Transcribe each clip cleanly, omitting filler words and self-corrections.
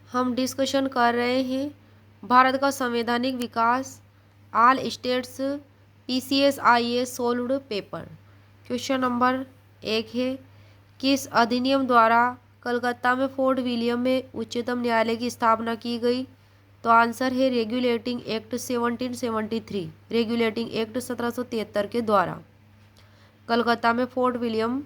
हम डिस्कशन कर रहे हैं भारत का संवैधानिक विकास, all states PCS IAS solved paper. Question number 1 है, किस अधिनियम द्वारा कलकत्ता में फोर्ट विलियम में उच्चतम न्यायालय की स्थापना की गई? तो आंसर है रेगुलेटिंग एक्ट 1773, रेगुलेटिंग एक्ट 1773 के द्वारा कलकत्ता में फोर्ट विलियम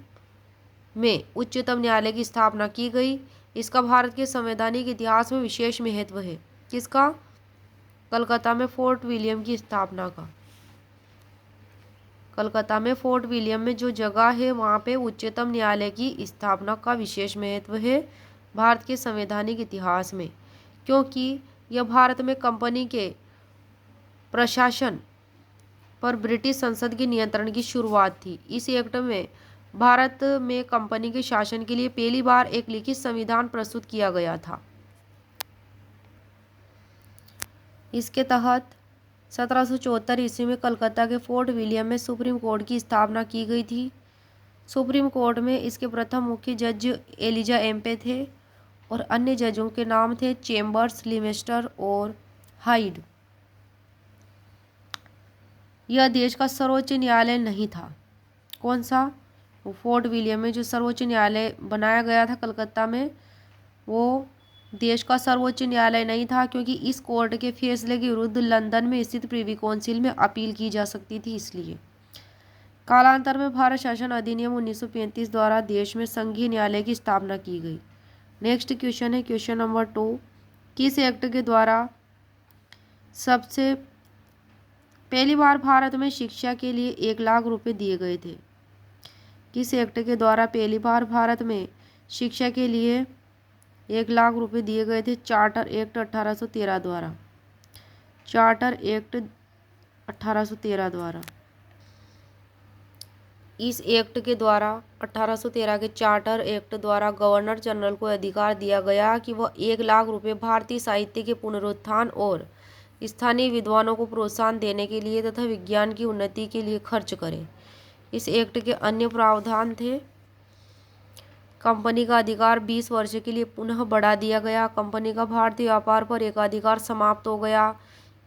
में उच्चतम न्यायालय की स्थापना की गई। इसका भारत के संवैधानिक इतिहास में विशेष महत्व है। किसका? कलकत्ता में फोर्ट विलियम की स्थापना का। कलकत्ता में फोर्ट विलियम में जो जगह है वहाँ पे उच्चतम न्यायालय की स्थापना का विशेष महत्व है भारत के संवैधानिक इतिहास में, क्योंकि यह भारत में कंपनी के प्रशासन पर ब्रिटिश संसद के नियंत्रण की शुरुआत थी। इस एक्ट में भारत में कंपनी के शासन के लिए पहली बार एक लिखित संविधान प्रस्तुत किया गया था। इसके तहत 1774 ईस्वी में कलकत्ता के फोर्ट विलियम में सुप्रीम कोर्ट की स्थापना की गई थी। सुप्रीम कोर्ट में इसके प्रथम मुख्य जज एलिजा एम्पे थे और अन्य जजों के नाम थे चेम्बर्स, लिमेस्टर और हाइड। यह देश का सर्वोच्च न्यायालय नहीं था। कौन सा? वो फोर्ट विलियम में जो सर्वोच्च न्यायालय बनाया गया था कलकत्ता में, वो देश का सर्वोच्च न्यायालय नहीं था, क्योंकि इस कोर्ट के फैसले के विरुद्ध लंदन में स्थित प्रिवी काउंसिल में अपील की जा सकती थी। इसलिए कालांतर में भारत शासन अधिनियम 1935 द्वारा देश में संघीय न्यायालय की स्थापना की गई। नेक्स्ट क्वेश्चन है क्वेश्चन नंबर 2, किस एक्ट के द्वारा सबसे पहली बार भारत में शिक्षा के लिए 1 लाख रुपए दिए गए थे? किस एक्ट के द्वारा पहली बार भारत में शिक्षा के लिए 1 लाख रुपए दिए गए थे? चार्टर एक्ट 1813 द्वारा। चार्टर एक्ट 1813 द्वारा। इस एक्ट के द्वारा 1813 के चार्टर एक्ट द्वारा गवर्नर जनरल को अधिकार दिया गया कि वह 1 लाख रुपए भारतीय साहित्य के पुनरुत्थान और स्थानीय विद्वानों को प्रोत्साहन देने के लिए तथा विज्ञान की उन्नति के लिए खर्च करें। इस एक्ट के अन्य प्रावधान थे, कंपनी का अधिकार 20 वर्ष के लिए पुनः बढ़ा दिया गया। कंपनी का भारतीय व्यापार पर एकाधिकार समाप्त हो गया,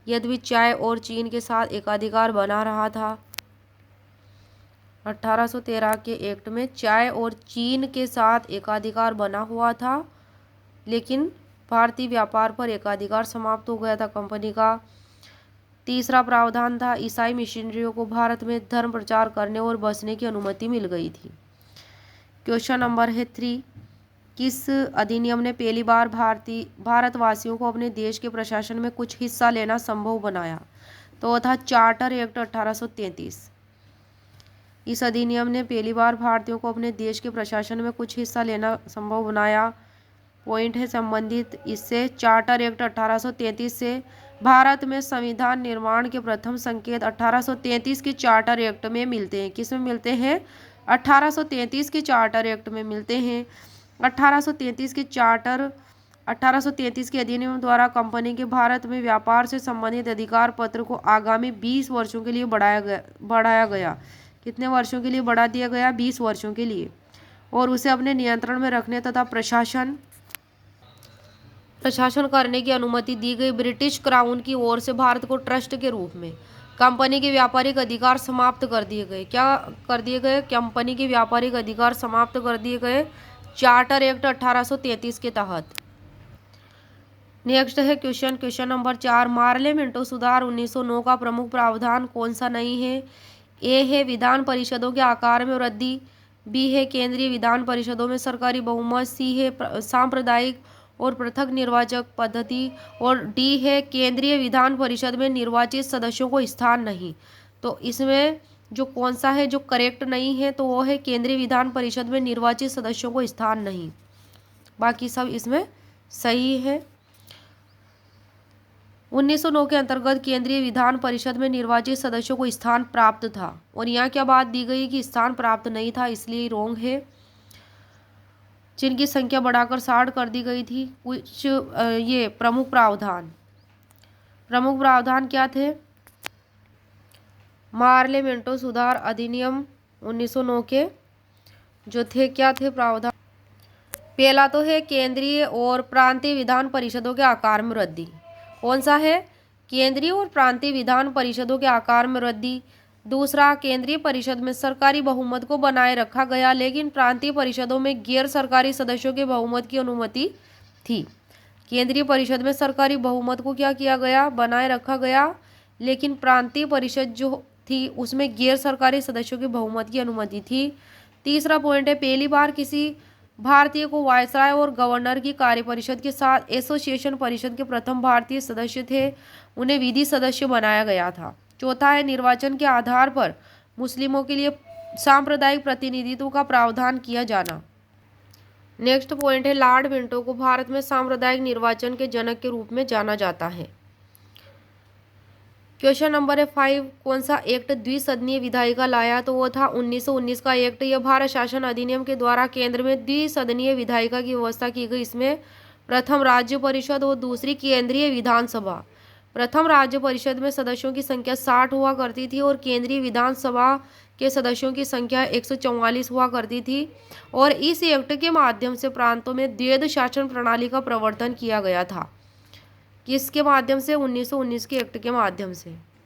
यद्यपि चाय और चीन के साथ एकाधिकार बना रहा था। 1813 के एक्ट में चाय और चीन के साथ एकाधिकार बना हुआ था, लेकिन भारतीय व्यापार पर एकाधिकार समाप्त हो गया था कंपनी का। तीसरा प्रावधान था, ईसाई मिशनरियों को भारत में धर्म प्रचार करने और बसने की अनुमति मिल गई थी। क्वेश्चन नंबर है 3, किस अधिनियम ने पहली बार भारतवासियों को अपने देश के प्रशासन में कुछ हिस्सा लेना संभव बनाया? तो वह था चार्टर एक्ट 1833। इस अधिनियम ने पहली बार भारतीयों को अपने देश के प्रशासन में कुछ हिस्सा लेना संभव बनाया। पॉइंट है संबंधित इससे, चार्टर एक्ट 1833 से भारत में संविधान निर्माण के प्रथम संकेत 1833 के चार्टर एक्ट में मिलते हैं। किस में मिलते हैं? 1833 के चार्टर एक्ट में मिलते हैं। 1833 के अधिनियम द्वारा कंपनी के भारत में व्यापार से संबंधित अधिकार पत्र को आगामी 20 वर्षों के लिए बढ़ाया गया। कितने वर्षों के लिए बढ़ा दिया गया? 20 वर्षों के लिए। और उसे अपने नियंत्रण में रखने तथा प्रशासन करने की अनुमति दी गई। ब्रिटिश क्राउन की ओर से भारत को ट्रस्ट के रूप में कंपनी के व्यापारिक अधिकार समाप्त कर दिए गए। क्या कर दिए गए? कंपनी के व्यापारिक अधिकार समाप्त कर दिए गए चार्टर एक्ट 1833 के तहत। नेक्स्ट है क्वेश्चन नंबर 4, मार्ले मिंटो सुधार 1909 का प्रमुख प्रावधान कौन सा नहीं है? ए है विधान परिषदों के आकार में वृद्धि, बी है केंद्रीय विधान परिषदों में सरकारी बहुमत, सी है सांप्रदायिक और पृथक निर्वाचक पद्धति, और डी है केंद्रीय विधान परिषद में निर्वाचित सदस्यों को स्थान नहीं। तो इसमें जो कौन सा है जो करेक्ट नहीं है, तो वो है केंद्रीय विधान परिषद में निर्वाचित सदस्यों को स्थान नहीं। बाकी सब इसमें सही है। 1909 के अंतर्गत केंद्रीय विधान परिषद में निर्वाचित सदस्यों को स्थान प्राप्त था, और यहाँ क्या बात दी गई कि स्थान प्राप्त नहीं था, इसलिए रोंग है। जिनकी संख्या बढ़ाकर 60 कर दी गई थी। कुछ ये प्रमुख प्रावधान क्या थे? मार्ले मिंटो सुधार अधिनियम 1909 के जो थे क्या थे प्रावधान? पहला तो है केंद्रीय और प्रांतीय विधान परिषदों के आकार में वृद्धि। कौन सा है? केंद्रीय और प्रांतीय विधान परिषदों के आकार में वृद्धि। दूसरा, केंद्रीय परिषद में सरकारी बहुमत को बनाए रखा गया, लेकिन प्रांतीय परिषदों में गैर सरकारी सदस्यों के बहुमत की अनुमति थी। केंद्रीय परिषद में सरकारी बहुमत को क्या किया गया? बनाए रखा गया, लेकिन प्रांतीय परिषद जो थी उसमें गैर सरकारी सदस्यों के बहुमत की अनुमति थी। तीसरा पॉइंट है, पहली बार किसी भारतीय को वायसराय और गवर्नर की कार्य परिषद के साथ एसोसिएशन परिषद के प्रथम भारतीय सदस्य थे, उन्हें विधि सदस्य बनाया गया था। चौथा है, निर्वाचन के आधार पर मुस्लिमों के लिए सांप्रदायिक प्रतिनिधित्व का प्रावधान किया जाना। नेक्स्ट पॉइंट है, लॉर्ड मिंटो को भारत में सांप्रदायिक निर्वाचन के जनक के रूप में जाना जाता है। क्वेश्चन नंबर है 5, कौन सा एक्ट द्विसदनीय विधायिका लाया? तो वो था 1919 का एक्ट। यह भारत शासन अधिनियम के द्वारा केंद्र में द्विसदनीय विधायिका की व्यवस्था की गई। इसमें प्रथम राज्य परिषद और दूसरी केंद्रीय विधानसभा। प्रथम राज्य परिषद में सदस्यों की संख्या 60 हुआ करती थी और केंद्रीय विधानसभा के सदस्यों की संख्या 144 हुआ करती थी। और इस एक्ट के माध्यम से प्रांतों में द्वैध शासन प्रणाली का प्रवर्तन किया गया था। किसके माध्यम से? 1919 के एक्ट के माध्यम से।